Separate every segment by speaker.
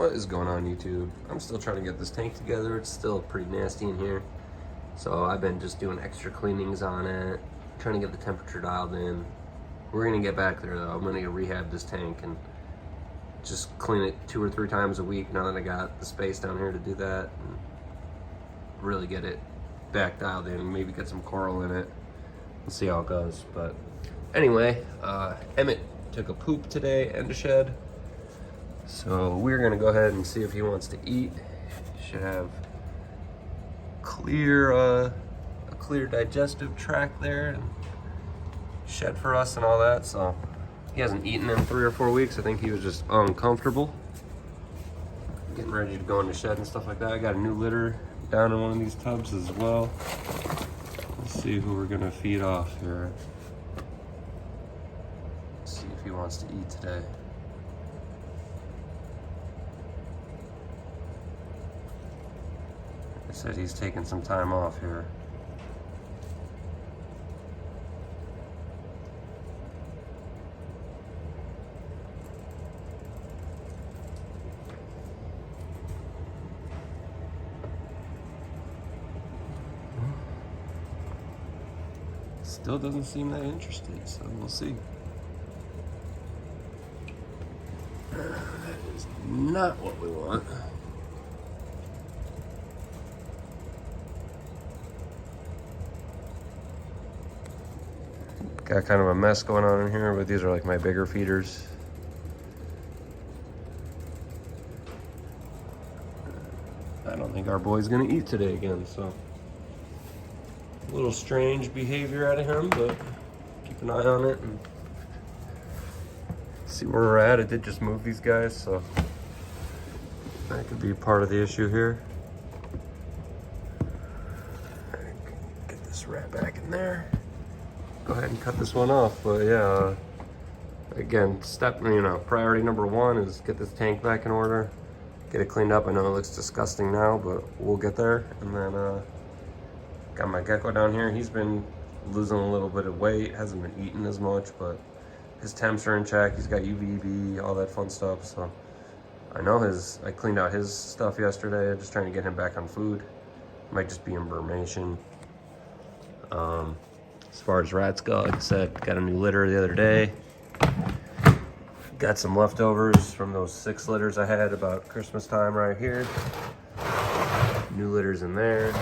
Speaker 1: What is going on, YouTube? I'm still trying to get this tank together. It's still pretty nasty in here. So I've been just doing extra cleanings on it, trying to get the temperature dialed in. We're gonna get back there though. I'm gonna rehab this tank and just clean it 2 or 3 times a week now that I got the space down here to do that. And really get it back dialed in, maybe get some coral in it. We'll see how it goes. But anyway, Emmet took a poop today and a shed. So we're gonna go ahead and see if he wants to eat. Should have a clear digestive tract there and shed for us and all that. So he hasn't eaten in 3 or 4 weeks. I think he was just uncomfortable. Getting ready to go in the shed and stuff like that. I got a new litter down in one of these tubs as well. Let's see who we're gonna feed off here. Let's see if he wants to eat today. I said he's taking some time off here. Still doesn't seem that interested, so we'll see. That is not what we want. Got kind of a mess going on in here, but these are like my bigger feeders. I don't think our boy's gonna eat today again, so. A little strange behavior out of him, but keep an eye on it and see where we're at. I did just move these guys, so that could be part of the issue here. Get this rat back in there. Go ahead and cut this one off, but yeah, again, priority number 1 is get this tank back in order, get it cleaned up. I know it looks disgusting now, but we'll get there. And then got my gecko down here. He's been losing a little bit of weight, hasn't been eating as much, but his temps are in check. He's got UVB, all that fun stuff. So I know I cleaned out his stuff yesterday. I'm just trying to get him back on food. Might just be in brumation. As far as rats go, like I said, got a new litter the other day. Got some leftovers from those 6 litters I had about Christmas time right here. New litters in there.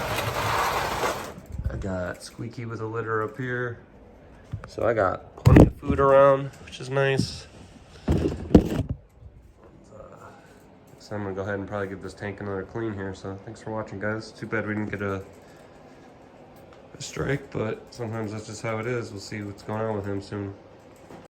Speaker 1: I got Squeaky with a litter up here. So I got plenty of food around, which is nice. So I'm gonna go ahead and probably give this tank another clean here. So thanks for watching, guys. Too bad we didn't get a strike, but sometimes that's just how it is. We'll see what's going on with him soon.